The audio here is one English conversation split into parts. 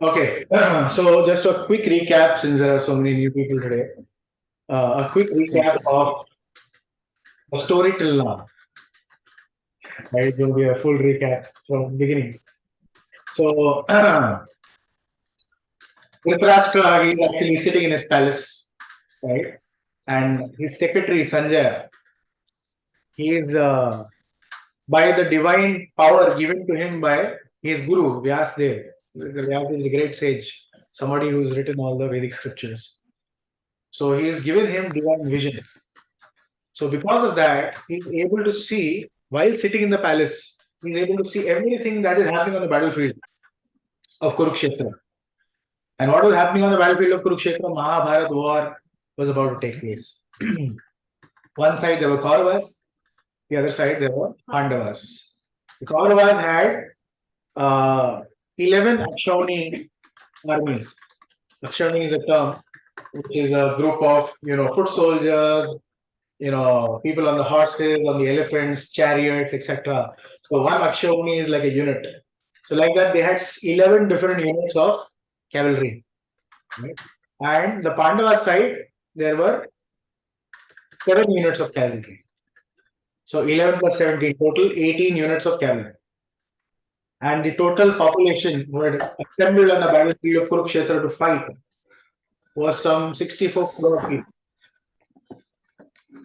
Okay, so just a quick recap since there are so many new people today. A quick recap of the story till now. Right, it's going to be a full recap from the beginning. So, Dhritarashtra, he's actually sitting in his palace, right? And his secretary Sanjay, he is by the divine power given to him by his guru Vyasdev. Vyasdev is a great sage, somebody who's written all the Vedic scriptures. So he has given him divine vision. So because of that, he's able to see while sitting in the palace. He's able to see everything that is happening on the battlefield of Kurukshetra. And what was happening on the battlefield of Kurukshetra? Mahabharat war was about to take place. One side there were Kauravas, the other side there were Pandavas. The Kauravas had 11 Akshauhini armies. Akshauhini is a term which is a group of foot soldiers, people on the horses, on the elephants, chariots, etc. So one Akshauhini is like a unit. So like that, they had 11 different units of cavalry. Right? And the Pandava side, there were 7 units of cavalry. So 11 plus 17, total 18 units of cavalry. And the total population who had assembled on the battlefield of Kurukshetra to fight was some 64 crore people.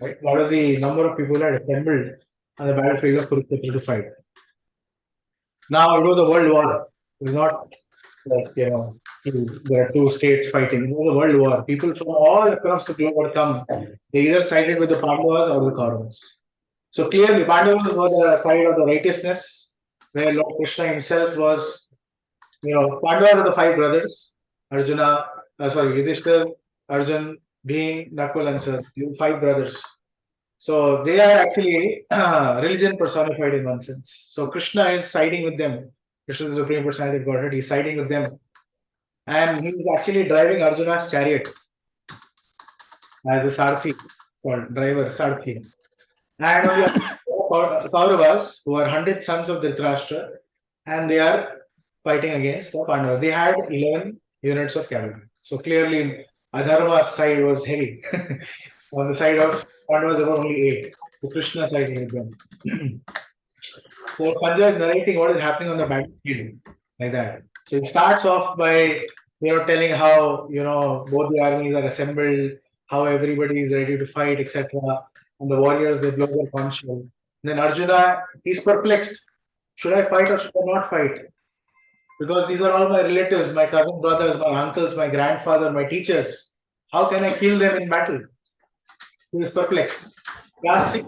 Right? That was the number of people who had assembled on the battlefield of Kurukshetra to fight. Now it was a world war. It was not like there are two states fighting. It was a world war. People from all across the globe would come. They either sided with the Pandavas or the Kauravas. So clearly, Pandavas were the side of the righteousness, where Lord Krishna himself was. Pandavas are the 5 brothers: Arjuna, Yudhishthir, Arjun, Bhim, Nakul, and Sir. These 5 brothers. So they are actually religion personified in one sense. So Krishna is siding with them. Krishna is the Supreme Personality of Godhead. He's siding with them. And he's actually driving Arjuna's chariot as a Sarthi, called driver Sarthi. And on the Kauravas, who are 100 sons of Dhritarashtra, and they are fighting against the Pandavas. They had 11 units of cavalry. So clearly, Adharma's side was heavy. On the side of Pandavas, there were only 8. So Krishna siding with them. So Sanjay is narrating what is happening on the battlefield, like that. So it starts off by telling how both the armies are assembled, how everybody is ready to fight, etc. And the warriors they blow their conch shell. Then Arjuna is perplexed. Should I fight or should I not fight? Because these are all my relatives, my cousin brothers, my uncles, my grandfather, my teachers. How can I kill them in battle? He is perplexed. He asked 6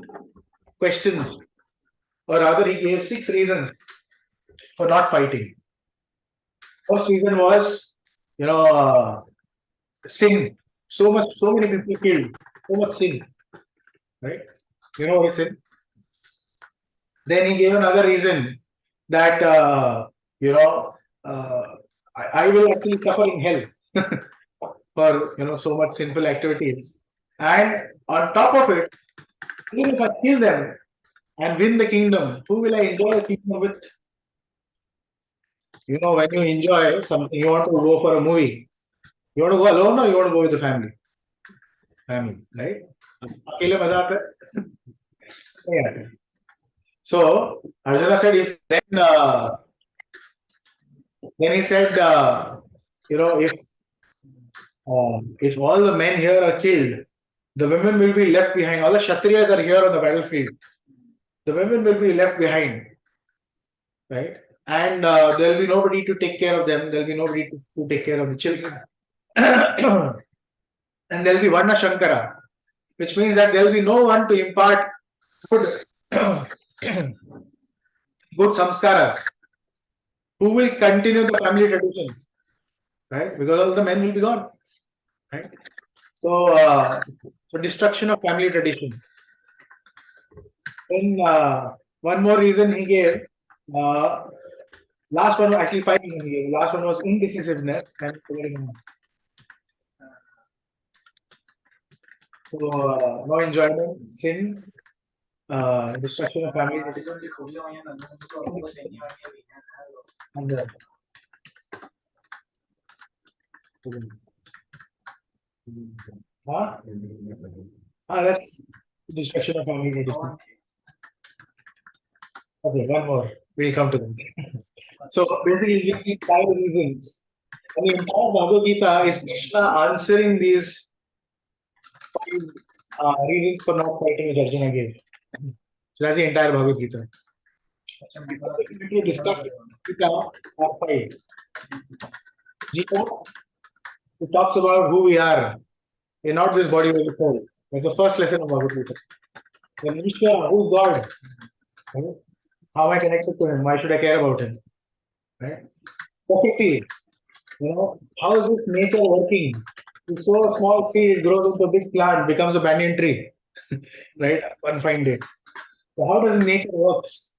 questions, or rather, he gave 6 reasons for not fighting. First reason was, sin. So many people killed. So much sin. Right? You know what is sin? Then he gave another reason that, I will actually suffer in hell for, so much sinful activities. And on top of it, even if I kill them and win the kingdom, who will I enjoy the kingdom with? When you enjoy something, you want to go for a movie. You want to go alone or you want to go with the family? Family, right? अकेले मजा आता है? नहीं आता. So Arjuna said, then he said, if all the men here are killed, the women will be left behind. All the Kshatriyas are here on the battlefield. The women will be left behind, right? And there will be nobody to take care of them. There will be nobody to take care of the children. And there will be Varna Shankara, which means that there will be no one to impart good, good samskaras, who will continue the family tradition, right? Because all the men will be gone, right? So, destruction of family tradition. Then one more reason he gave. Last one, actually 5 reasons he gave. Last one was indecisiveness. So no enjoyment, sin, destruction of family. And huh? That's destruction of family tradition. Okay, one more. We'll come to them. So basically, you see five reasons. And the entire Bhagavad Gita is Krishna answering these five reasons for not fighting which Arjuna gave. So that's the entire Bhagavad Gita. If you discuss Gita are five. Gita, it talks about who we are. We're not this body, we're the soul. That's the first lesson of Bhagavad Gita. Then Ishvara, who's God? Right? How am I connected to him? Why should I care about him? Right? Prakriti, how is this nature working? You sow a small seed, it grows into a big plant, becomes a banyan tree. Right? One fine day. So how does nature works?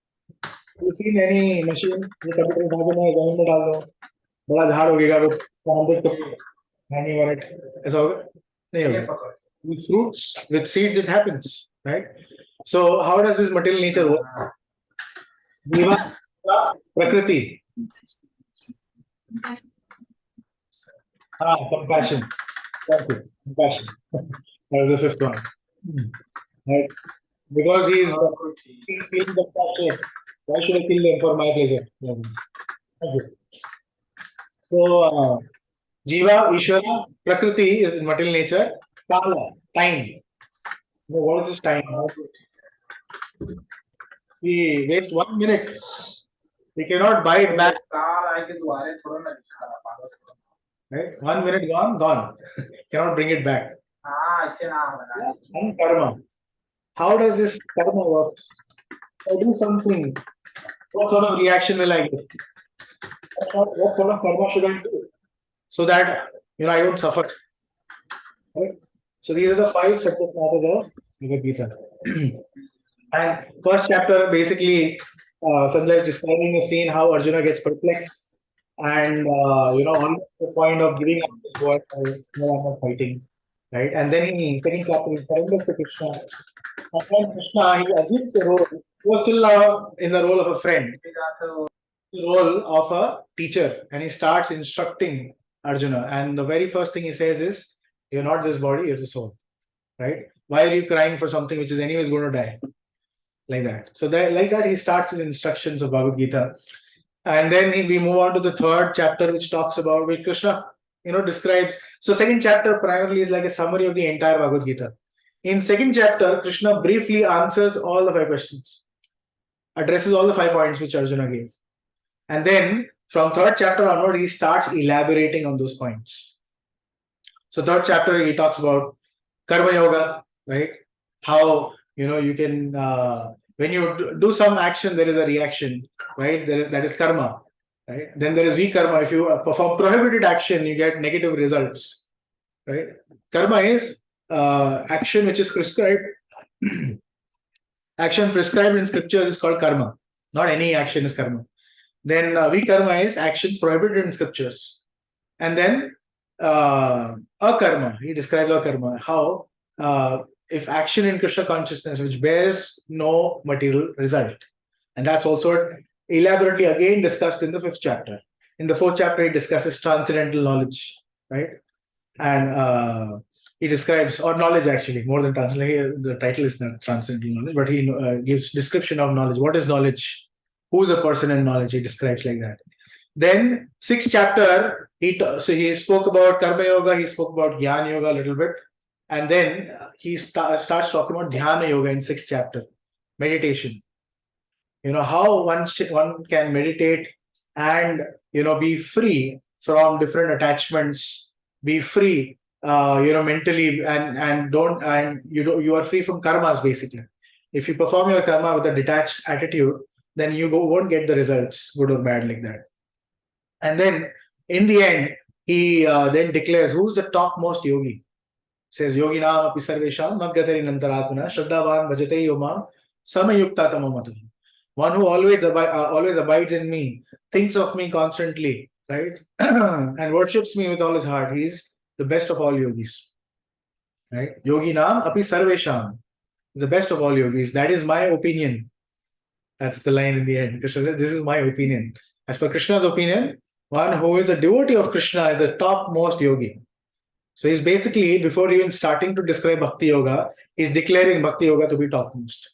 You've seen any machine? ये कभी कभी भागो में जमीन में डाल दो, बड़ा झाड़ उगेगा वो 100 कभी hanging on it. ऐसा होगा? नहीं होगा. With fruits, with seeds, it happens, right? So how does this material nature work? Diva, Prakriti. Compassion. Thank you. Compassion. That was the fifth one. Right? Because he's feeling compassionate. Why should I kill them for my pleasure? Thank you. So, Jiva, Ishvara, Prakriti is material nature. Kala, time. What is this time? We waste 1 minute. We cannot buy it back. Right? 1 minute gone. Cannot bring it back. And karma. How does this karma work? I do something. What sort of reaction will I get? What sort of karma should I do? So that I don't suffer. Right? So these are the 5 subject matters of Bhagavad Gita. And first chapter basically Sanjay is describing the scene how Arjuna gets perplexed and on the point of giving up his word, no, I'm not fighting, right? And then in second chapter he surrenders to Krishna. And then Krishna, he assumes the role. He was still in the role of a friend, the role of a teacher, and he starts instructing Arjuna. And the very first thing he says is, "You're not this body, you're the soul." Right? Why are you crying for something which is anyways going to die? Like that. So like that, he starts his instructions of Bhagavad Gita. And then we move on to the third chapter, which talks about, which Krishna, describes. So second chapter primarily is like a summary of the entire Bhagavad Gita. In second chapter, Krishna briefly answers all the 5 questions, addresses all the 5 points which Arjuna gave. And then from third chapter onward, he starts elaborating on those points. So third chapter, he talks about Karma Yoga, right? How, you can, when you do some action, there is a reaction, right? That is karma, right? Then there is vikarma. If you perform prohibited action, you get negative results, right? Karma is action which is prescribed. Action prescribed in scriptures is called karma. Not any action is karma. Then vikarma is actions prohibited in scriptures. And then akarma, he describes akarma, how if action in Krishna consciousness which bears no material result. And that's also elaborately again discussed in the 5th chapter. In the 4th chapter, he discusses transcendental knowledge, right? And he describes, or knowledge actually, more than transcendental. The title is not transcendental knowledge, but he gives description of knowledge. What is knowledge? Who is a person in knowledge? He describes like that. Then 6th chapter, he spoke about Karma Yoga, he spoke about Jnana Yoga a little bit. And then he starts talking about Dhyana Yoga in 6th chapter, meditation. How one can meditate and be free from different attachments, be free, mentally, and you are free from karmas basically. If you perform your karma with a detached attitude, then you won't get the results, good or bad, like that. And then in the end, he then declares who's the topmost yogi. Says yogi nam api sarvesham madgatari nantaratmana shraddhavan bhajate yomam samayukta tamamata. One who always abides in me, thinks of me constantly, right? And worships me with all his heart. He's the best of all yogis. Right? Yogi nam api sarvesham. The best of all yogis. That is my opinion. That's the line in the end. Krishna says, this is my opinion. As per Krishna's opinion, one who is a devotee of Krishna is the topmost yogi. So he's basically, before even starting to describe Bhakti Yoga, he's declaring Bhakti Yoga to be topmost.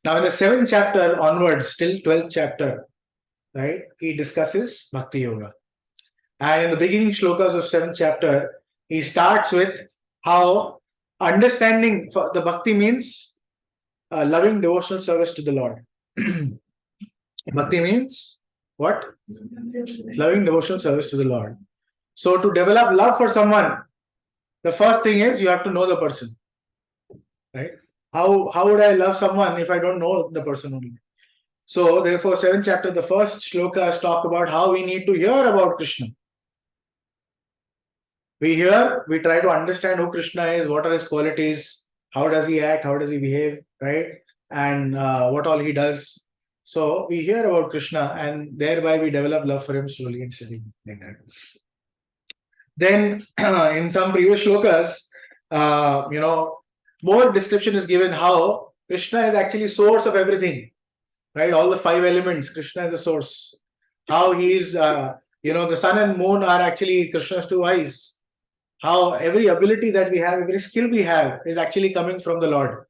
Now in the 7th chapter onwards, till 12th chapter, right, he discusses Bhakti Yoga. And in the beginning shlokas of 7th chapter, he starts with how understanding the Bhakti means loving devotional service to the Lord. Bhakti means what? Loving devotional service to the Lord. So to develop love for someone, the first thing is you have to know the person. Right? How would I love someone if I don't know the person only? So therefore, 7th chapter, the first shlokas talk about how we need to hear about Krishna. We hear, we try to understand who Krishna is, what are his qualities, how does he act, how does he behave, right? And what all he does. So we hear about Krishna and thereby we develop love for him slowly and steadily like that. Then in some previous shlokas, more description is given how Krishna is actually source of everything, right? All the 5 elements, Krishna is the source. How he is, the sun and moon are actually Krishna's 2 eyes. How every ability that we have, every skill we have is actually coming from the Lord,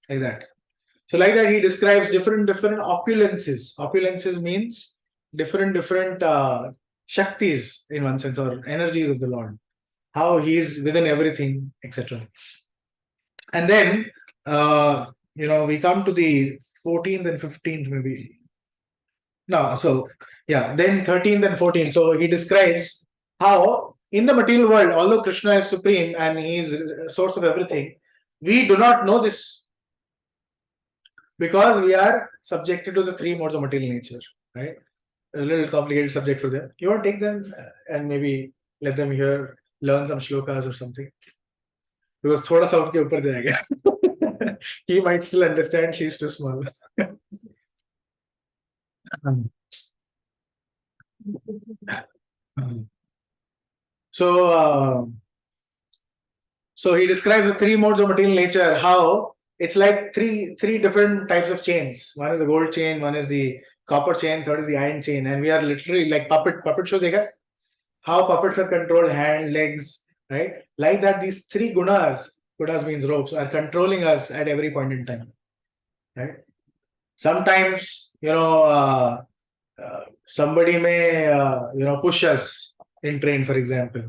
like that. So like that, he describes different opulences. Opulences means different shaktis in one sense, or energies of the Lord. How he is within everything, etc. And then, we come to the 14th and 15th maybe. No, so yeah, then 13th and 14th. So he describes how in the material world, although Krishna is supreme and he is a source of everything, we do not know this because we are subjected to the 3 modes of material nature, right? A little complicated subject for them. You want to take them and maybe let them learn some shlokas or something? Because thoda sa unke upar jayega. He might still understand, she's too small. So he describes the 3 modes of material nature, how it's like three different types of chains. One is the gold chain, one is the copper chain, third is the iron chain, and we are literally like puppet show dekha? How puppets are controlled, hand, legs, right? Like that, these 3 gunas means ropes, are controlling us at every point in time, right? Sometimes, somebody may, push us in train, for example.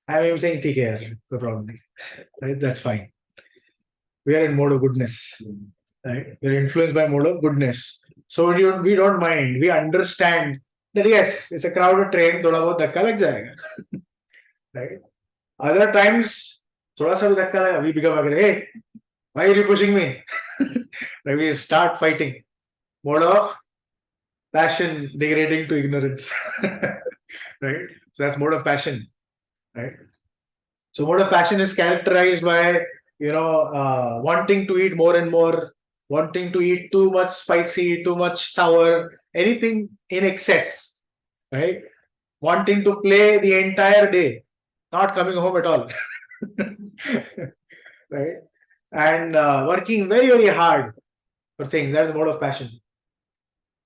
I'm saying, take care, no problem. Right? That's fine. We are in mode of goodness. Right? We're influenced by mode of goodness. So we don't mind. We understand that yes, it's a crowded train, thoda bahut dhakka lag jayega. Right? Other times, thoda sa bhi dhakka laga, we become like, hey, why are you pushing me? Right? We start fighting. Mode of passion degrading to ignorance. Right? So that's mode of passion. Right? So mode of passion is characterized by, wanting to eat more and more, wanting to eat too much spicy, too much sour, anything in excess, right? Wanting to play the entire day, not coming home at all, right? And working very, very hard for things. That's the mode of passion.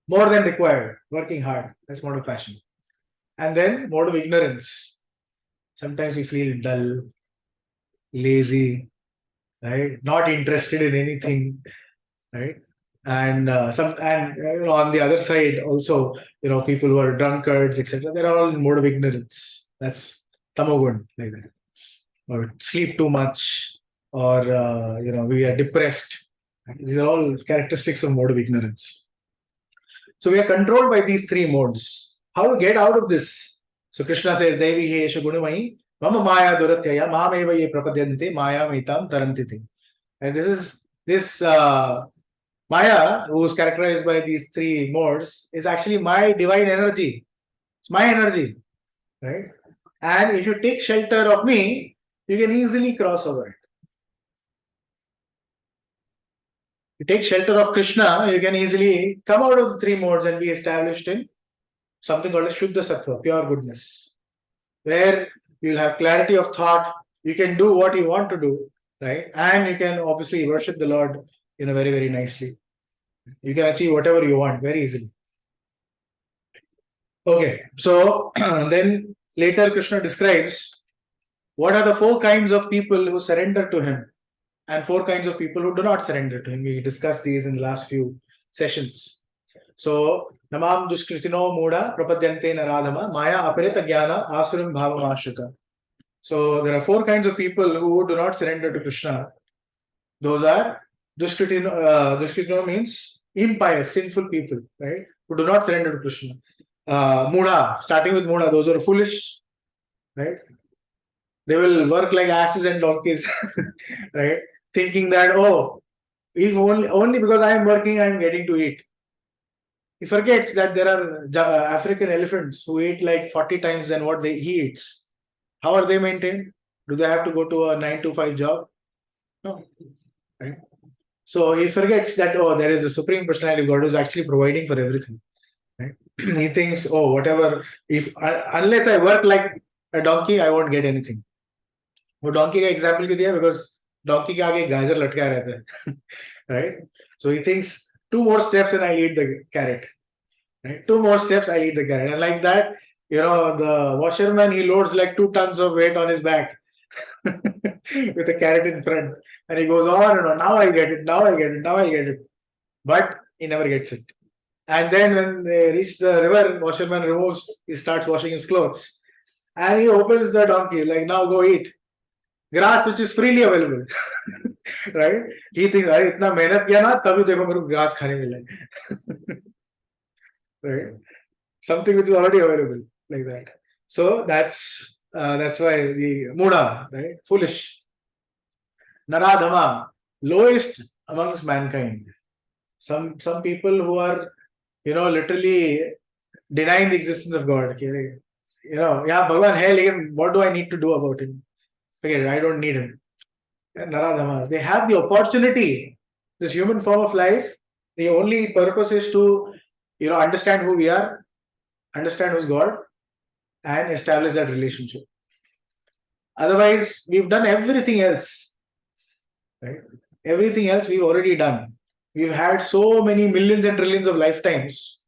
More than required, working hard. That's mode of passion. And then mode of ignorance. Sometimes we feel dull, lazy, right? Not interested in anything, right? And on the other side also, people who are drunkards, etc. They're all in mode of ignorance. That's tamagun, like that. Or sleep too much, or we are depressed. These are all characteristics of mode of ignorance. So we are controlled by these 3 modes. How to get out of this? So Krishna says, Devi Hesha Gunamai, Mama Maya Duratyaya, Mameva Ye Prapadyante, Maya Mitam Tarantiti. And this Maya, who is characterized by these 3 modes, is actually my divine energy. It's my energy, right? And if you take shelter of me, you can easily cross over it. You take shelter of Krishna, you can easily come out of the 3 modes and be established in something called as Shuddha Sattva, pure goodness, where you'll have clarity of thought, you can do what you want to do, right? And you can obviously worship the Lord, very, very nicely. You can achieve whatever you want very easily. Okay, so then later Krishna describes what are the 4 kinds of people who surrender to him and 4 kinds of people who do not surrender to him. We discussed these in the last few sessions. So, namam duskritino muda prapadyante naradhama maya aparita jnana asuram bhavamashrita. So, there are 4 kinds of people who do not surrender to Krishna. Those are duskritino. Duskritino means impious, sinful people, right? Who do not surrender to Krishna. Muda, starting with muda, those who are foolish, right? They will work like asses and donkeys, right? Thinking that, oh, if only because I am working, I am getting to eat. He forgets that there are African elephants who eat like 40 times than what he eats. How are they maintained? Do they have to go to a 9 to 5 job? No. Right? So he forgets that, oh, there is a Supreme Personality of God who is actually providing for everything. Right? He thinks, oh, whatever, if unless I work like a donkey, I won't get anything. वो donkey का example क्यों दिया? Because donkey के आगे गाजर लटका रहता है, right? So he thinks 2 more steps and I eat the carrot. Right? 2 more steps, I eat the carrot. And like that, the washerman, he loads like 2 tons of weight on his back with a carrot in front. And he goes on and on. Now I get it. Now I get it. Now I get it. But he never gets it. And then when they reach the river, washerman removes, he starts washing his clothes. And he opens the donkey, like, now go eat. Grass which is freely available. Right? He thinks, अरे इतना मेहनत किया ना तभी देखो मेरे को घास खाने मिला. Right? Something which is already available, like that. So that's why the muda, right? Foolish. Naradhama, lowest amongst mankind. Some people who are, literally denying the existence of God. Okay? Yeah, Bhagavan hai, lekin what do I need to do about him? Okay, I don't need him. Naradhamas, they have the opportunity. This human form of life, the only purpose is to, understand who we are, understand who's God, and establish that relationship. Otherwise, we've done everything else. Right? Everything else we've already done. We've had so many millions and trillions of lifetimes.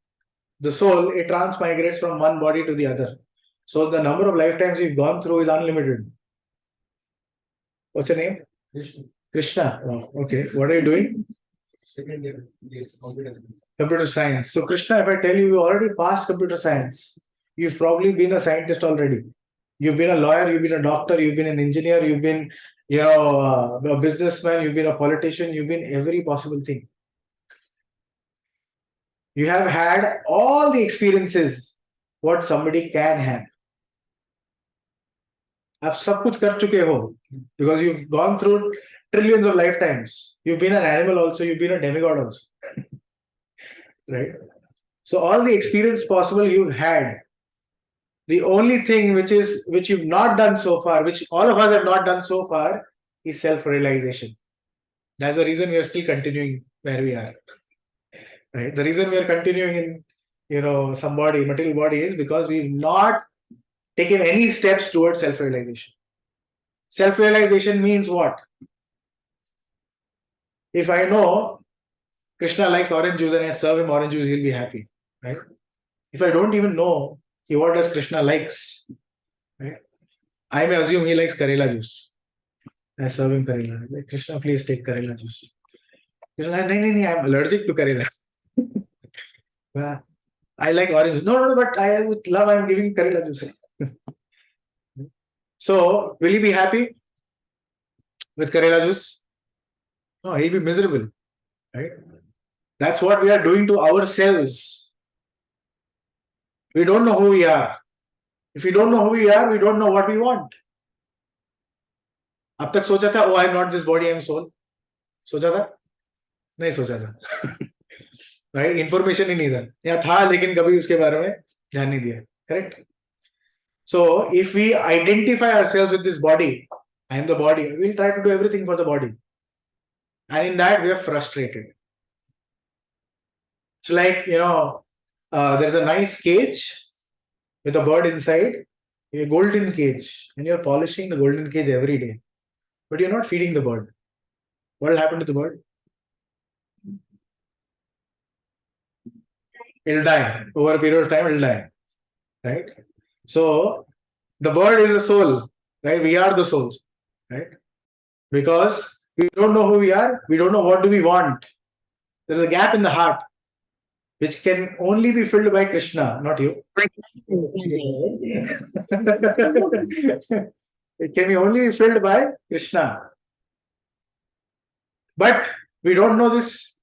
The soul, it transmigrates from one body to the other. So the number of lifetimes we've gone through is unlimited. What's your name? Krishna. Krishna. Oh, okay. What are you doing? Second year, yes, computer science. Computer science. So Krishna, if I tell you already passed computer science, you've probably been a scientist already. You've been a lawyer, you've been a doctor, you've been an engineer, you've been, a businessman, you've been a politician, you've been every possible thing. You have had all the experiences what somebody can have. आप सब कुछ कर चुके हो because you've gone through trillions of lifetimes. You've been an animal also, you've been a demigod also. Right? So all the experience possible you've had. The only thing which you've not done so far, which all of us have not done so far, is self-realization. That's the reason we are still continuing where we are. Right? The reason we are continuing in some body, material body, is because we've not taken any steps towards self-realization. Self-realization means what? If I know Krishna likes orange juice and I serve him orange juice, he'll be happy. Right? If I don't even know what does Krishna likes, right? I may assume he likes Karela juice. I serve him Karela. Like, Krishna, please take Karela juice. Krishna, no, I'm allergic to Karela. I like orange. No, but I with love I'm giving Karela juice. So, will he be happy with Karela juice? No, he'll be miserable. Right? That's what we are doing to ourselves. We don't know who we are. If we don't know who we are, we don't know what we want. अब तक सोचा था, oh, I'm not this body, I'm soul. सोचा था? नहीं सोचा था. Right? Information ही नहीं था. या था लेकिन कभी उसके बारे में ध्यान नहीं दिया. Correct? So if we identify ourselves with this body, I am the body, we'll try to do everything for the body. And in that we are frustrated. It's like, there's a nice cage with a bird inside, a golden cage, and you're polishing the golden cage every day. But you're not feeding the bird. What will happen to the bird? It'll die. Over a period of time, it'll die. right? So the bird is the soul, right? We are the souls, right? Because we don't know who we are, we don't know what do we want. There's a gap in the heart, which can only be filled by Krishna, not you. It can be only filled by Krishna. But we don't know this.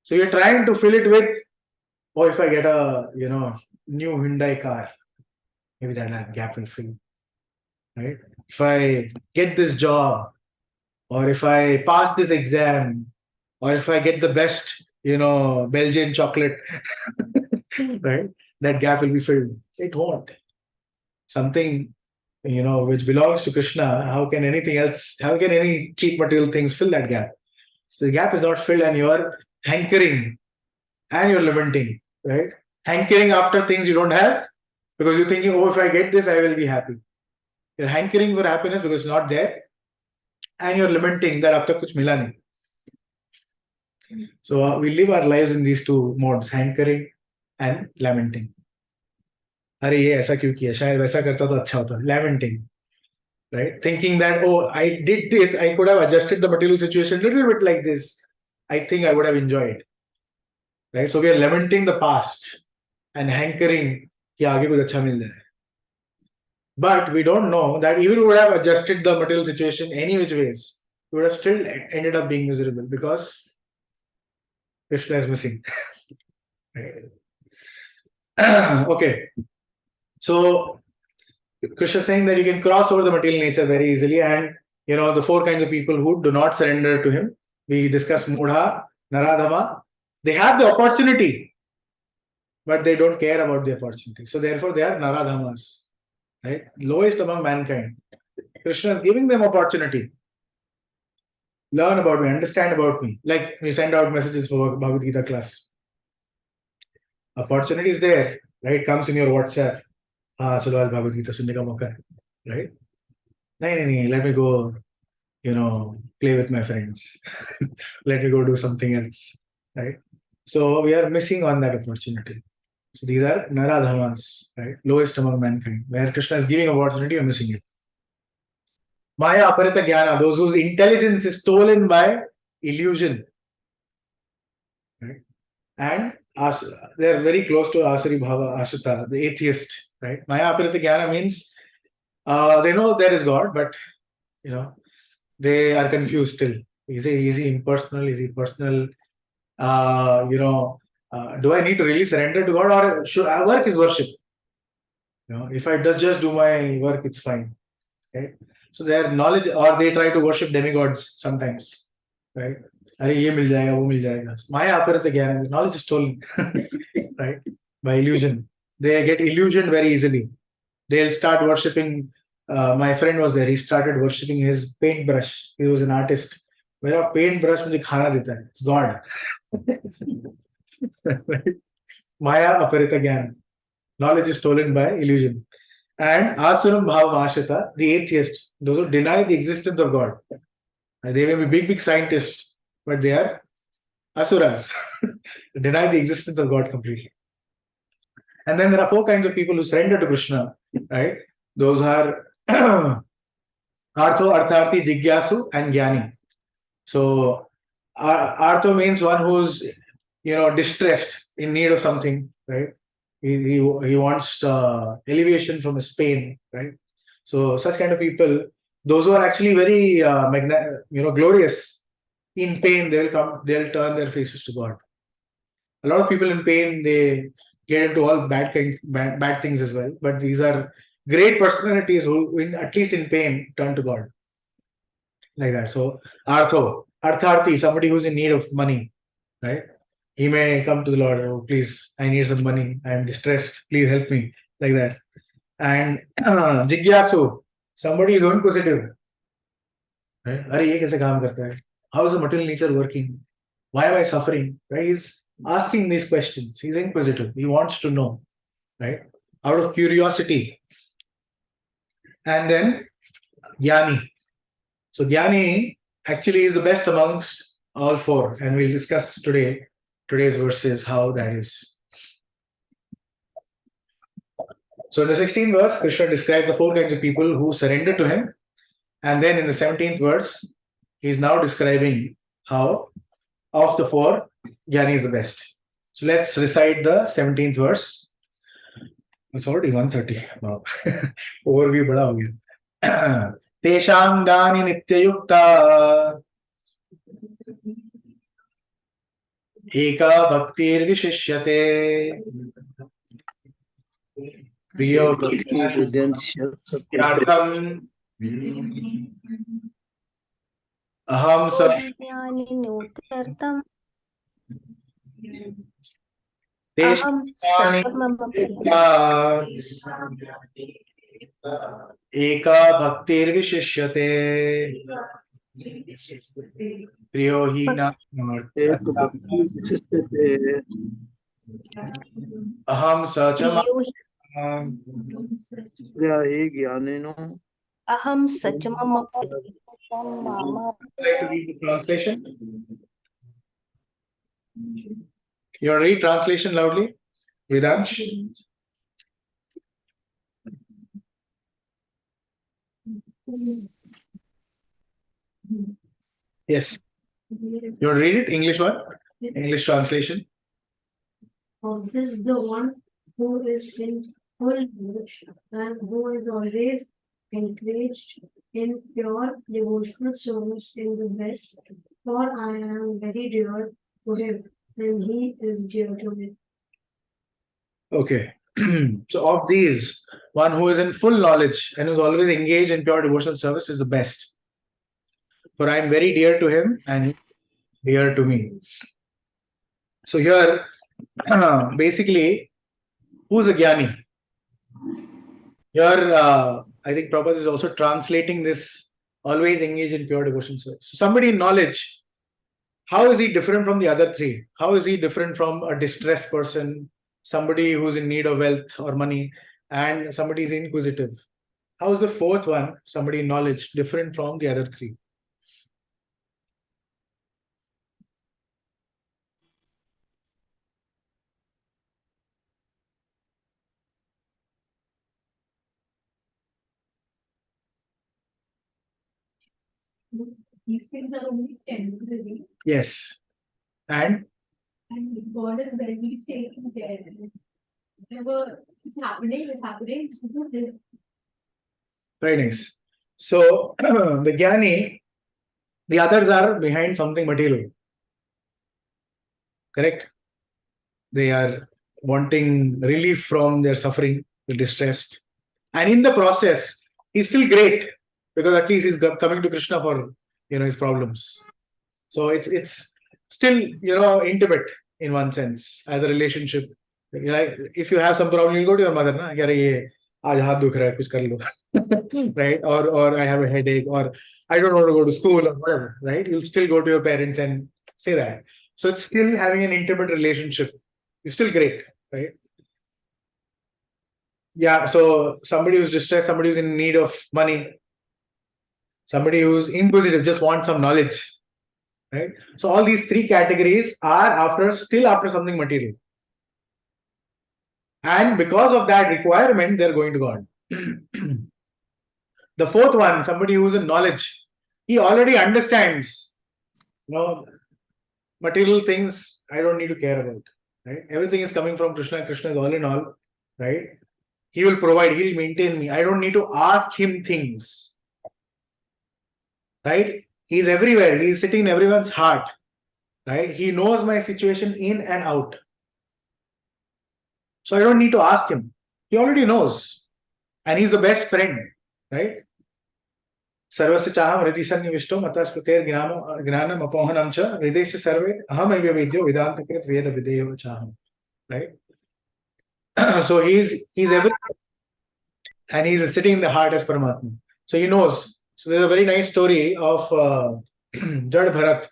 So you're trying to fill it with, oh, if I get a new Hyundai car, maybe that gap will fill. Right? If I get this job, or if I pass this exam, or if I get the best, Belgian chocolate, right? That gap will be filled. It won't. Something, which belongs to Krishna, how can anything else, how can any cheap material things fill that gap? So the gap is not filled and you're hankering and you're lamenting, right? Hankering after things you don't have because you're thinking, oh, if I get this, I will be happy. You're hankering for happiness because it's not there and you're lamenting that ab tak kuch mila nahi. So we live our lives in these two modes, hankering and lamenting. अरे ये ऐसा क्यों किया, शायद वैसा करता तो अच्छा होता. Lamenting, right? Thinking that, oh, I did this, I could have adjusted the material situation a little bit like this, I think I would have enjoyed, right? So we are lamenting the past and hankering कि आगे कुछ अच्छा मिल जाए. But we don't know that even if we would have adjusted the material situation any which ways, we would have still ended up being miserable because Krishna is missing. Right? Okay. So Krishna is saying that you can cross over the material nature very easily, and the four kinds of people who do not surrender to him. We discussed Mudha, Naradhama. They have the opportunity, but they don't care about the opportunity. So therefore, they are Naradhamas, right? Lowest among mankind. Krishna is giving them opportunity. Learn about me, understand about me. Like we send out messages for Bhagavad Gita class. Opportunity is there, right? Comes in your WhatsApp. चलो आज Bhagavad Gita सुनने का मौका है, right? नहीं, let me go, play with my friends. Let me go do something else, right? So we are missing on that opportunity. So these are Naradhamas, right? Lowest among mankind. Where Krishna is giving opportunity, you're missing it. Maya aparita jnana, those whose intelligence is stolen by illusion, right? And they are very close to Asari Bhava, Ashita, the atheist, right? Maya aparita jnana means they know there is God, but they are confused still. Is he impersonal? Is he personal? Do I need to really surrender to God, or should work is worship? If I just do my work, it's fine. Right? So their knowledge, or they try to worship demigods sometimes, right? अरे ये मिल जाएगा, वो मिल जाएगा. Maya aparita jnana, knowledge is stolen, right? By illusion. They get illusioned very easily. They'll start worshipping. My friend was there. He started worshipping his paintbrush. He was an artist. मेरा paintbrush मुझे खाना देता है. It's God. Maya aparita jnana. Knowledge is stolen by illusion. And Atsuram Bhava Ashita, the atheist, those who deny the existence of God. They may be big scientists, but they are asuras. Deny the existence of God completely. And then there are four kinds of people who surrender to Krishna, right? Those are Artho, Artharthi, Jigyasu, and Jnani. So Artho means one who's distressed, in need of something, right? He wants elevation from his pain, right? So such kind of people, those who are actually very glorious, in pain, they'll turn their faces to God. A lot of people in pain, they get into all bad things as well. But these are great personalities who, at least in pain, turn to God. Like that. So Artharthi, somebody who's in need of money, right? He may come to the Lord, oh, please, I need some money. I am distressed. Please help me. Like that. And Jigyasu, somebody is inquisitive. Right? अरे ये कैसे काम करता है? How is the material nature working? Why am I suffering? Right? He's asking these questions. He's inquisitive. He wants to know. Right? Out of curiosity. And then Jnani. So Jnani actually is the best amongst all four. And we'll discuss today's verses how that is. So in the 16th verse, Krishna described the 4 kinds of people who surrender to him. And then in the 17th verse, he's now describing how of the 4, Jnani is the best. So let's recite the 17th verse. It's already 1:30. Wow. Overview bada ho gaya. Tesham dani nityayukta eka bhaktir vishishyate priyo yatham aham sa अहं एका भक्तिर्विशिष्यते प्रियो हि न अहम सचम अहं सचमम like to read the translation. You want to read translation loudly, Vedansh? Yes. You want to read it? English one? English translation. This is the one who is in full devotion and who is always encouraged in pure devotional service in the best, for I am very dear to him and he is dear to me. Okay. So of these, one who is in full knowledge and who is always engaged in pure devotional service is the best. For I am very dear to him and he is dear to me. So here, basically, who's a jnani? Here, I think Prabhupada is also translating this always engaged in pure devotion service. So somebody in knowledge, how is he different from the other 3? How is he different from a distressed person, somebody who's in need of wealth or money, and somebody is inquisitive? How is the 4th one, somebody in knowledge, different from the other 3? These things are only temporary Yes. And and God is very taking care. Whatever is happening, it's happening. very nice. So the jnani, the others are behind something material. Correct? They are wanting relief from their suffering, they're distressed. And in the process, he's still great because at least he's coming to Krishna for his problems. So it's still intimate in one sense as a relationship. If you have some problem, you go to your mother, na? Aaj haath dukh raha hai, kuch kar lo. Right? Or I have a headache, or I don't want to go to school, or whatever. Right? You'll still go to your parents and say that. So it's still having an intimate relationship. You're still great, right? Yeah. So somebody who's distressed, somebody who's in need of money, somebody who's inquisitive, just wants some knowledge. Right? So all these 3 categories are still after something material. And because of that requirement, they're going to God. The 4th one, somebody who's in knowledge, he already understands, material things I don't need to care about. Right? Everything is coming from Krishna. Krishna is all in all. Right? He will provide, he'll maintain me. I don't need to ask him things. Right? He's everywhere. He's sitting in everyone's heart. Right? He knows my situation in and out. So I don't need to ask him. He already knows. And he's the best friend. Right? Sarvasya chaham hridi sannivishto mataspruter gnanam apohanam cha hridesya sarve aham evya vidyo vedantakrit veda videyo chaham. Right? So he's everywhere. And he's sitting in the heart as Paramatma. So he knows. So there's a very nice story of Jad Bharat.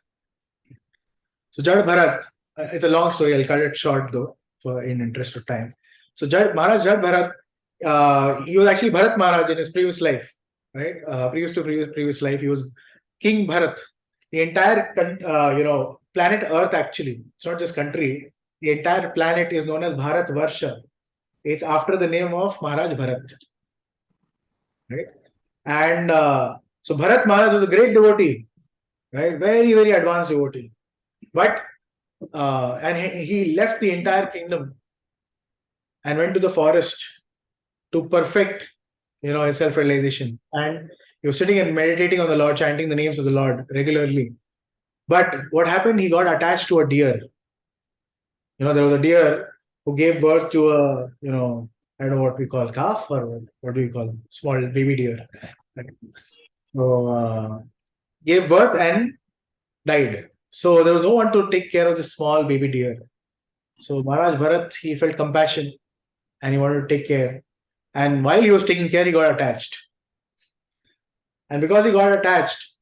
So Jad Bharat, it's a long story. I'll cut it short though, in interest of time. So Maharaj Jad Bharat, he was actually Bharat Maharaj in his previous life, right? Previous life, he was King Bharat. The entire, planet Earth actually, it's not just country. The entire planet is known as Bharat Varsha. It's after the name of Maharaj Bharat. Right? And so Bharat Maharaj was a great devotee, right? Very, very advanced devotee. But and he left the entire kingdom and went to the forest to perfect, his self-realization. And he was sitting and meditating on the Lord, chanting the names of the Lord regularly. But what happened? He got attached to a deer. There was a deer who gave birth to a, I don't know what we call calf, or what do we call small baby deer. Right? So gave birth and died. So there was no one to take care of this small baby deer. So Maharaj Bharat, he felt compassion and he wanted to take care. And while he was taking care, he got attached. And because he got attached,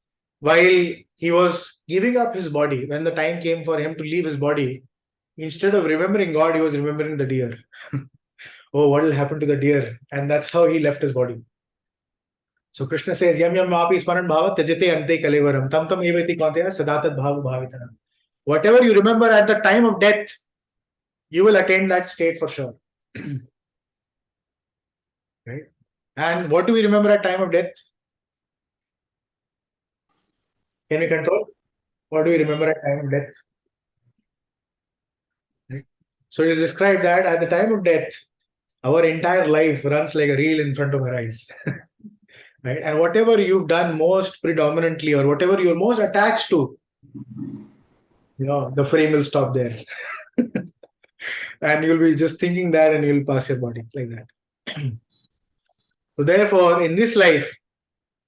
while he was giving up his body, when the time came for him to leave his body, instead of remembering God, he was remembering the deer. Oh, what will happen to the deer? And that's how he left his body. So Krishna says, Yam yam api smaran bhava tajate ante kalevaram tam tam evati kaunteya sadatat bhavu bhavitanam. Whatever you remember at the time of death, you will attain that state for sure. Right? And what do we remember at time of death? Can we control? What do we remember at time of death? Right? So it is described that at the time of death, our entire life runs like a reel in front of our eyes. Right? And whatever you've done most predominantly, or whatever you're most attached to, the frame will stop there. And you'll be just thinking that, and you'll pass your body like that. So therefore, in this life,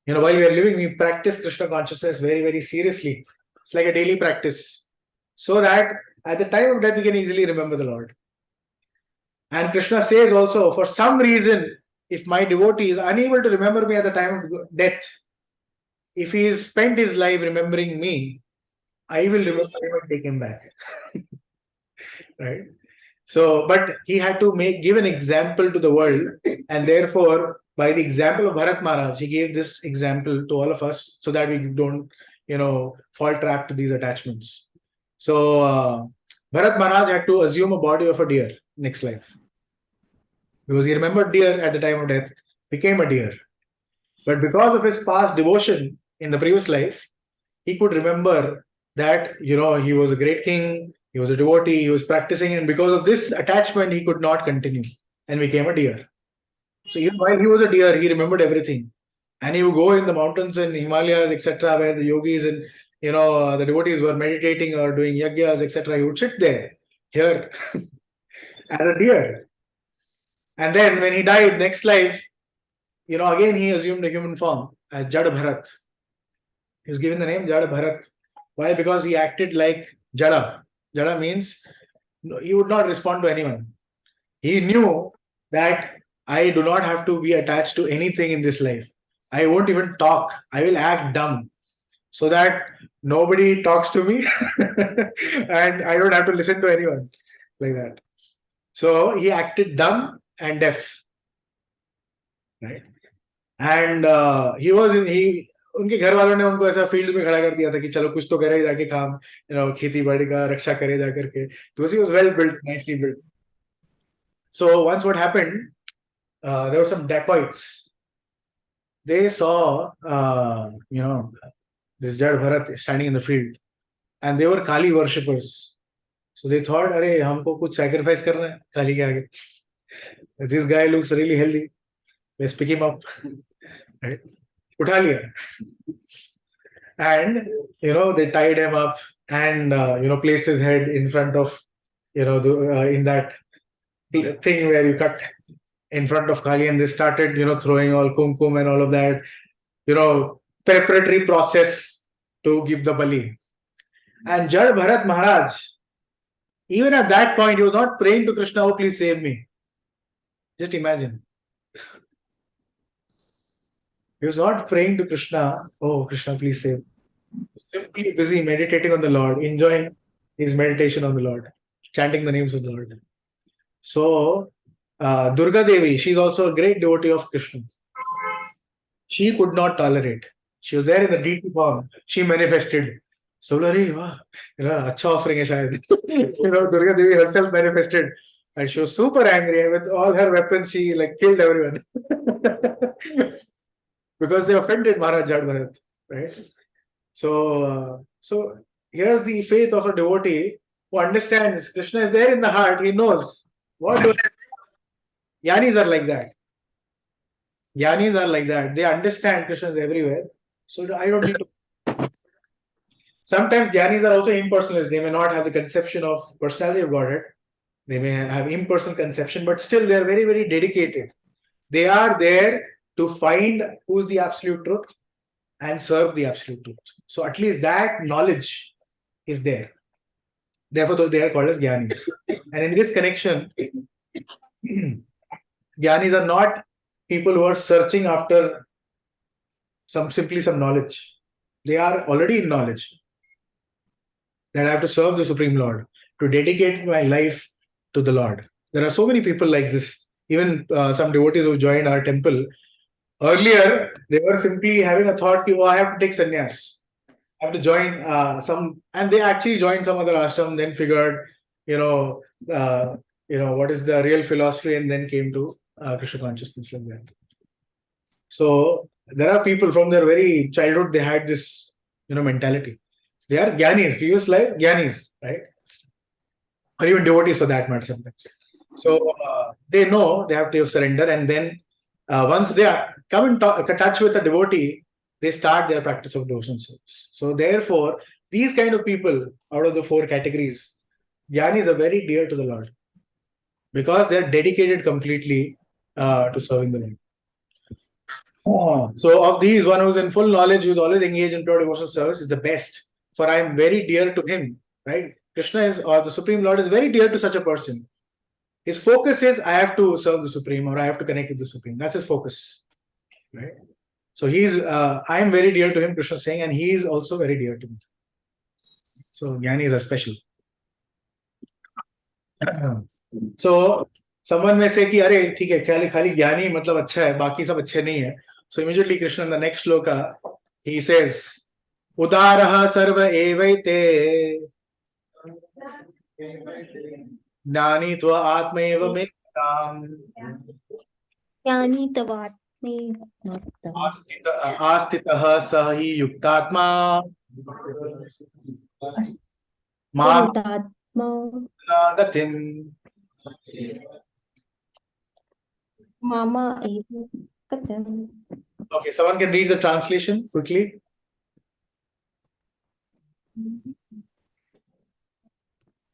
while we are living, we practice Krishna consciousness very, very seriously. It's like a daily practice. So that at the time of death, we can easily remember the Lord. And Krishna says also, for some reason, if my devotee is unable to remember me at the time of death, if he has spent his life remembering me, I will remember him and take him back. Right? So, but he had to give an example to the world, and therefore, by the example of Bharat Maharaj, he gave this example to all of us so that we don't, fall trapped to these attachments. So, Bharat Maharaj had to assume a body of a deer next life. Because he remembered deer at the time of death, became a deer. But because of his past devotion in the previous life, he could remember that, he was a great king, he was a devotee, he was practicing, and because of this attachment, he could not continue and became a deer. So even while he was a deer, he remembered everything. And he would go in the mountains and Himalayas, etc., where the yogis and, the devotees were meditating or doing yagyas, etc. He would sit there, here, as a deer. And then when he died, next life, again he assumed a human form as Jada Bharat. He was given the name Jada Bharat. Why? Because he acted like Jada. Jada means he would not respond to anyone. He knew that I do not have to be attached to anything in this life. I won't even talk. I will act dumb so that nobody talks to me and I don't have to listen to anyone like that. So he acted dumb and deaf. Right? And उनके घर वालों ने उनको ऐसा field में खड़ा कर दिया था कि चलो कुछ तो करे जाके काम, खेती बाड़ी का रक्षा करे जा करके, because he was well built, nicely built. So once what happened, there were some dacoits. They saw, this Jad Bharat standing in the field, and they were Kali worshippers. So they thought, अरे हमको कुछ sacrifice करना है Kali के आगे. This guy looks really healthy. Let's pick him up. Right? उठा लिया. And they tied him up and placed his head in front of in that thing where you cut in front of Kali, and they started throwing all kumkum and all of that, preparatory process to give the bali. And Jad Bharat Maharaj, even at that point, he was not praying to Krishna, oh please save me. Just imagine. He was not praying to Krishna, oh Krishna, please save. Simply busy meditating on the Lord, enjoying his meditation on the Lord, chanting the names of the Lord. So, Durga Devi, she's also a great devotee of Krishna. She could not tolerate. She was there in the deity form. She manifested. So, acha offering hai shayad. Durga Devi herself manifested. and she was super angry, and with all her weapons she like killed everyone because they offended Maharaj Jad Bharat, right? So here's the faith of a devotee who understands Krishna is there in the heart. He knows what do Yanis are like that. Yanis are like that. They understand Krishna is everywhere. So I don't need to. Sometimes Jnanis are also impersonalists. They may not have the conception of personality of Godhead. They may have impersonal conception, but still they are very, very dedicated. They are there to find who's the absolute truth and serve the absolute truth. So at least that knowledge is there. Therefore, they are called as Jnanis. And in this connection, Jnanis are not people who are searching after some knowledge. They are already in knowledge that I have to serve the Supreme Lord, to dedicate my life to the Lord. There are so many people like this. Even some devotees who joined our temple, earlier they were simply having a thought, oh, I have to take sannyas. I have to join and they actually joined some other ashram, then figured, what is the real philosophy, and then came to Krishna consciousness like that. So there are people from their very childhood, they had this, mentality. They are Jnanis, previous life Jnanis, right? Or even devotees for that matter sometimes. So they know they have to surrender, and then once they come in touch with a devotee, they start their practice of devotional service. So therefore, these kind of people, out of the 4 categories, Jnanis are very dear to the Lord because they are dedicated completely to serving the Lord. So of these, one who's in full knowledge, who's always engaged in pure devotional service is the best. For I am very dear to him, right? Krishna is, or the Supreme Lord is very dear to such a person. His focus is, I have to serve the Supreme, or I have to connect with the Supreme. That's his focus, right? So I am very dear to him, Krishna is saying, and he is also very dear to me. So Jnanis are special. So someone may say कि अरे ठीक है खाली ज्ञानी मतलब अच्छा है, बाकी सब अच्छे नहीं है. So immediately Krishna in the next sloka he says उदारः सर्व एवैते ज्ञानी त्व आत्मैव मे ज्ञानी तवात्मे आस्थितः स हि युक्तात्मा युक्तात्मा गतिम्. Mama eva katam. Okay, someone can read the translation quickly.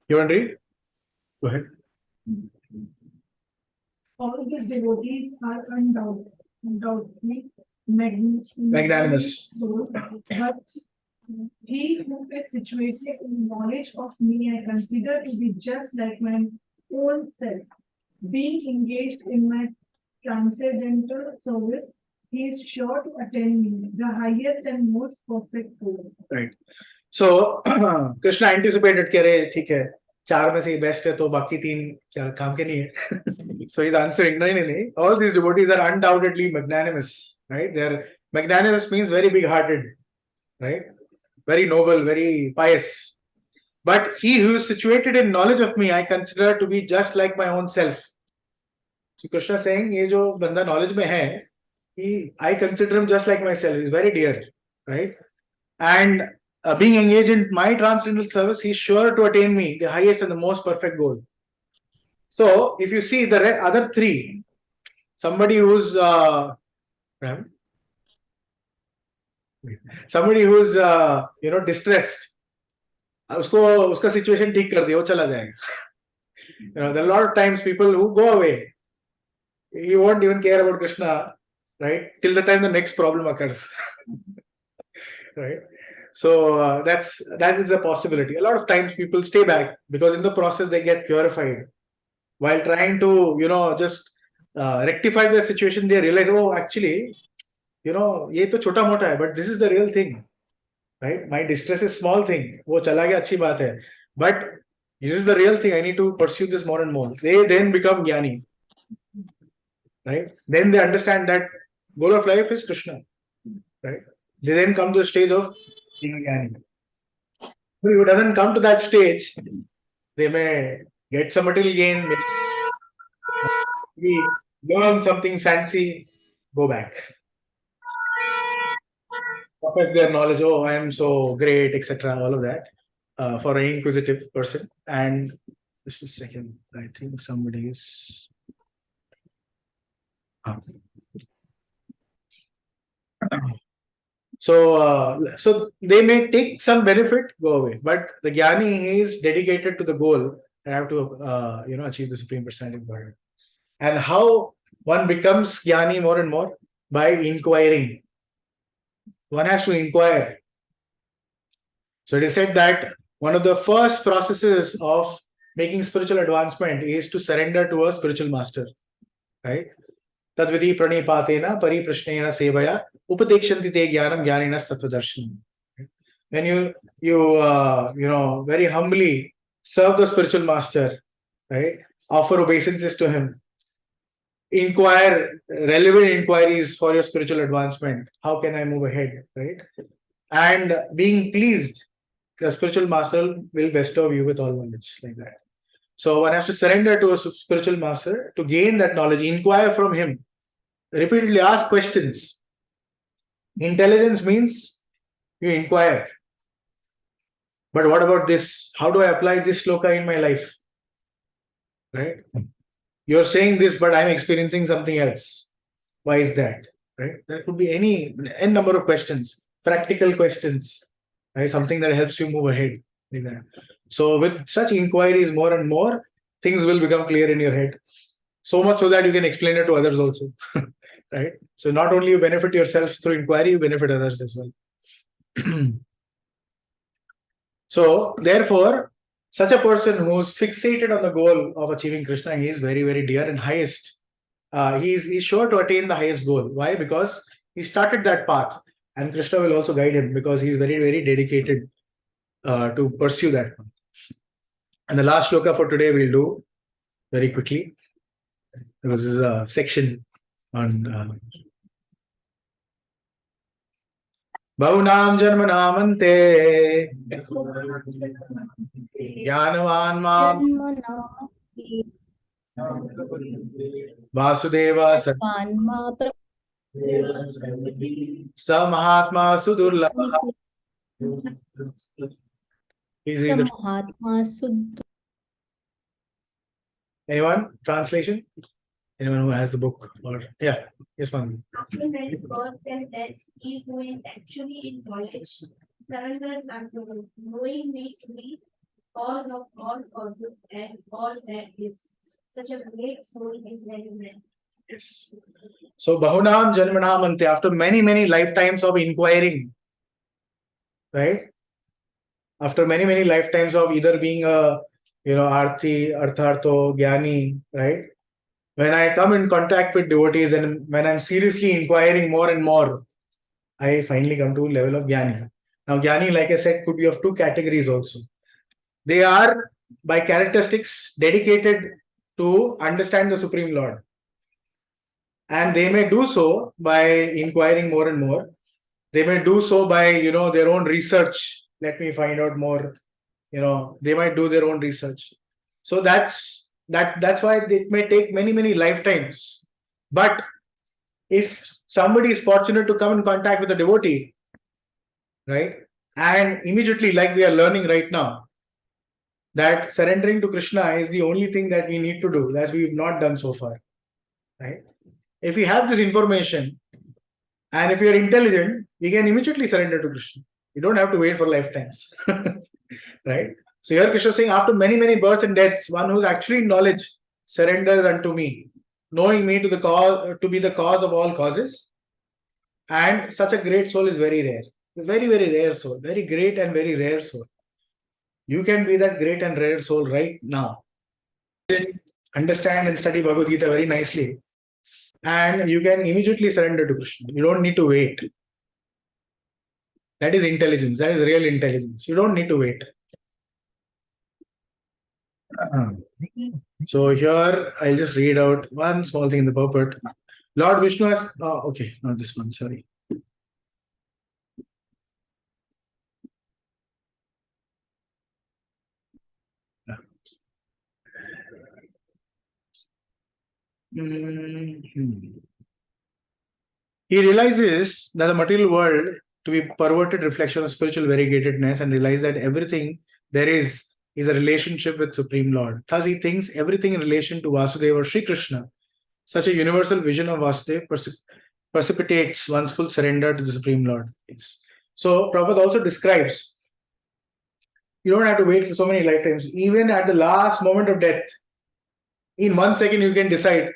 You want to read? Go ahead. All these devotees are undoubtedly Magnanimous. But he who is situated in knowledge of me, I consider to be just like my own self. Being engaged in my transcendental service, he is sure to attain me, the highest and most perfect goal. Right. So Krishna anticipated कि अरे ठीक है 4 में से best है तो बाकी 3 क्या काम के नहीं है. So he's answering no. All these devotees are undoubtedly magnanimous, right? They're magnanimous means very big hearted, right? Very noble, very pious. But he who is situated in knowledge of me, I consider to be just like my own self. So Krishna is saying ये जो बंदा knowledge में है, I consider him just like myself. He's very dear, right? And being engaged in my transcendental service, he's sure to attain me, the highest and the most perfect goal. So if you see the other 3, somebody who's distressed, उसका situation ठीक कर दिया, वो चला जाएगा. There are a lot of times people who go away, he won't even care about Krishna, right? Till the time the next problem occurs, right? So that is a possibility. A lot of times people stay back because in the process they get purified. While trying to, just rectify the situation, they realize, oh, actually, ये तो छोटा मोटा है, but this is the real thing, right? My distress is small thing. वो चला गया अच्छी बात है, but this is the real thing. I need to pursue this more and more. They then become jnani, right? Then they understand that goal of life is Krishna, right? They then come to the stage of being a jnani. Who doesn't come to that stage, they may get some material gain, we learn something fancy, go back. Profess their knowledge, oh, I am so great, etc. All of that for an inquisitive person. And just a second, I think somebody is. Ah. So they may take some benefit, go away. But the jnani is dedicated to the goal and have to, achieve the supreme personality of Godhead. And how one becomes jnani more and more? By inquiring. One has to inquire. So it is said that one of the first processes of making spiritual advancement is to surrender to a spiritual master. Right? Tadvidi pranipatena pariprashnena sevaya upadekshanti te jnanam jnaninas tattvadarshana. When you very humbly serve the spiritual master, right? Offer obeisances to him, inquire relevant inquiries for your spiritual advancement. How can I move ahead, right? And being pleased, the spiritual master will bestow you with all knowledge, like that. So one has to surrender to a spiritual master to gain that knowledge, inquire from him, repeatedly ask questions. Intelligence means you inquire. But what about this? How do I apply this sloka in my life? Right? You're saying this, but I'm experiencing something else. Why is that? Right? There could be any n number of questions, practical questions, right? Something that helps you move ahead, like that. So with such inquiries more and more, things will become clear in your head. So much so that you can explain it to others also. Right? So not only you benefit yourself through inquiry, you benefit others as well. So therefore, such a person who's fixated on the goal of achieving Krishna, he is very, very dear and highest. He's sure to attain the highest goal. Why? Because he started that path, and Krishna will also guide him because he is very, very dedicated to pursue that path. And the last shloka for today we'll do very quickly because this is a section on Bhunam Janmanamante Jnanavan Mam जन्मनामन्ते Vasudeva तत्त्वान्मा Sa Mahatma Sudurlabha. Please read the महात्मा शुद्ध anyone translation? Anyone who has the book or yeah, yes, ma'am. After many births and deaths, he who is actually in knowledge surrenders unto him, knowing me to be cause of all causes and all that is. Such a great soul in many men. Yes. So Bahunam Janmanam Ante, after many, many lifetimes of inquiring, right? After many, many lifetimes of either being a Arthi, Arthartho, Jnani, right? When I come in contact with devotees and when I'm seriously inquiring more and more, I finally come to a level of Jnani. Now, Jnani, like I said, could be of two categories also. They are, by characteristics, dedicated to understand the Supreme Lord. And they may do so by inquiring more and more. They may do so by, their own research. Let me find out more. They might do their own research. So that's why it may take many, many lifetimes. But if somebody is fortunate to come in contact with a devotee, right, and immediately, like we are learning right now, that surrendering to Krishna is the only thing that we need to do, that we've not done so far, right? If we have this information, and if we are intelligent, we can immediately surrender to Krishna. You don't have to wait for lifetimes, right? So here Krishna is saying, after many, many births and deaths, one who is actually in knowledge surrenders unto me, knowing me to be the cause of all causes. And such a great soul is very rare. Very, very rare soul. Very great and very rare soul. You can be that great and rare soul right now. Understand and study Bhagavad Gita very nicely. And you can immediately surrender to Krishna. You don't need to wait. That is intelligence. That is real intelligence. You don't need to wait. So here I'll just read out one small thing in the purport. Lord Vishnu has okay, not this one, sorry. He realizes that the material world to be perverted reflection of spiritual variegatedness, and realize that everything there is a relationship with Supreme Lord. Thus, he thinks everything in relation to Vasudeva or Sri Krishna. Such a universal vision of Vasudeva precipitates one's full surrender to the Supreme Lord. So, Prabhupada also describes you don't have to wait for so many lifetimes. Even at the last moment of death, in 1 second, you can decide,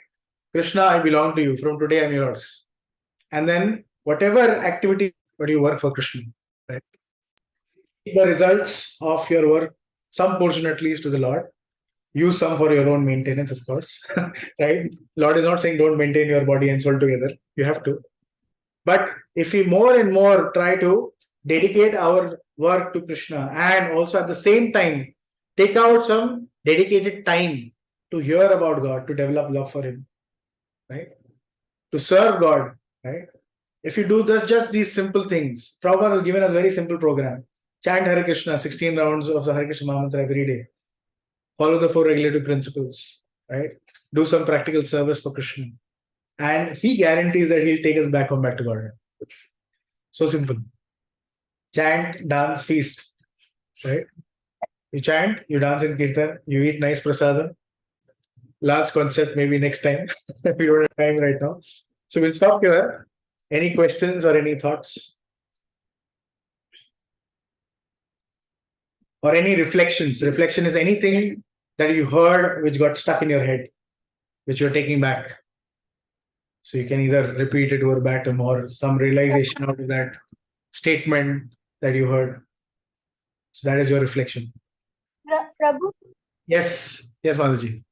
Krishna, I belong to you. From today, I'm yours. And then, whatever activity, but you work for Krishna. Right? The results of your work, some portion at least, to the Lord. Use some for your own maintenance, of course. Right? Lord is not saying don't maintain your body and soul together. You have to. But if we more and more try to dedicate our work to Krishna, and also at the same time take out some dedicated time to hear about God, to develop love for Him, right? To serve God, right? If you do just these simple things, Prabhupada has given us a very simple program. Chant Hare Krishna, 16 rounds of the Hare Krishna Mahamantra every day. Follow the 4 regulative principles, right? Do some practical service for Krishna. And he guarantees that he'll take us back home, back to God. So simple. Chant, dance, feast, right? You chant, you dance in kirtan, you eat nice prasadam. Large concept, maybe next time. We don't have time right now. So we'll stop here. Any questions or any thoughts? Or any reflections? Reflection is anything that you heard which got stuck in your head, which you're taking back. So you can either repeat it verbatim or some realization out of that statement that you heard. So that is your reflection. Prabhu, Yes, Madhuji.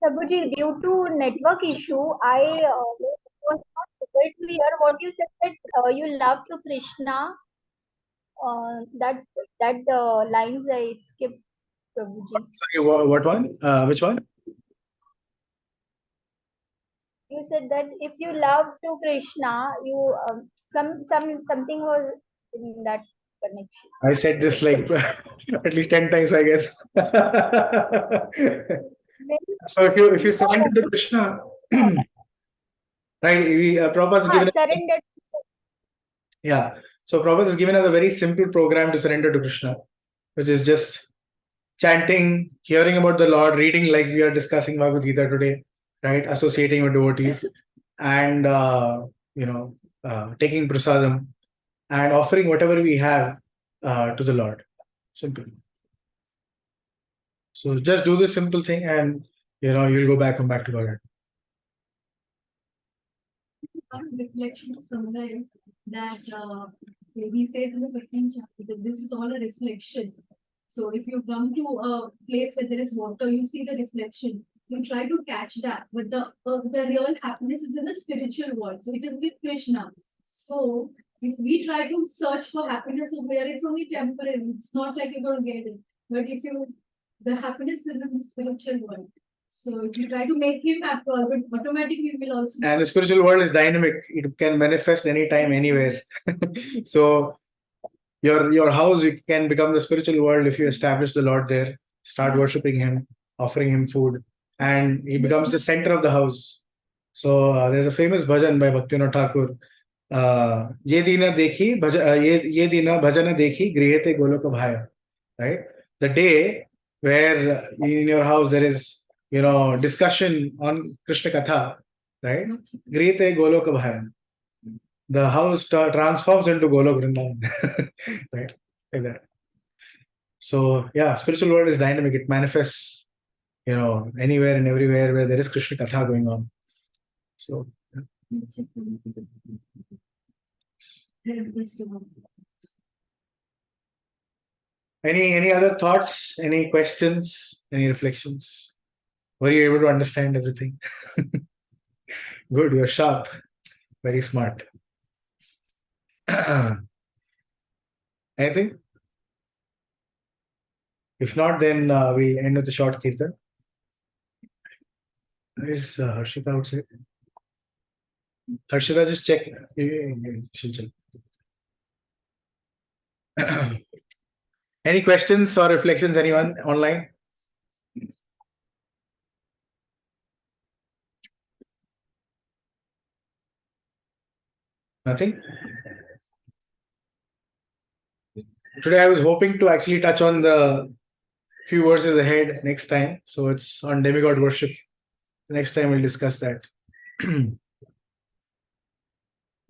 Prabhuji, due to network issue, I was not able to hear what you said that you love to Krishna. That lines I skipped, Prabhuji. Sorry, what one? Which one? You said that if you love to Krishna, you something was in that connection. I said this like at least 10 times, I guess. So if you surrender to Krishna, right? Prabhupada has given Surrender. yeah. So Prabhupada has given us a very simple program to surrender to Krishna, which is just chanting, hearing about the Lord, reading like we are discussing Bhagavad Gita today, right? Associating with devotees, and taking prasadam and offering whatever we have to the Lord. Simple. So just do this simple thing, and you'll go back to God. Reflection to summarize that he says in the 15th chapter that this is all a reflection. So if you come to a place where there is water, you see the reflection. You try to catch that, but the real happiness is in the spiritual world. So it is with Krishna. So if we try to search for happiness over there, it's only temporary. It's not like you're going to get it. But the happiness is in the spiritual world. So if you try to make him happy, but automatically we will also. And the spiritual world is dynamic. It can manifest anytime, anywhere. So your house can become the spiritual world if you establish the Lord there, start worshipping Him, offering Him food, and He becomes the center of the house. So there's a famous bhajan by Bhaktivinoda Thakur. Ye dina dekhi, ye dina bhajana dekhi, grihete goloka bhaya. Right? The day where in your house there is discussion on Krishna Katha, right? Grihete goloka bhaya. The house transforms into Golok Vrindavan. Right? Like that. So yeah, spiritual world is dynamic. It manifests, anywhere and everywhere where there is Krishna Katha going on. So any other thoughts, any questions, any reflections? Were you able to understand everything? Good, you're sharp, very smart. Anything? If not, then we end with the short kirtan. Is Harshita outside? Harshita, just check. She'll check. Any questions or reflections, anyone online? Nothing? Today I was hoping to actually touch on the few verses ahead next time. So it's on demigod worship. Next time we'll discuss that.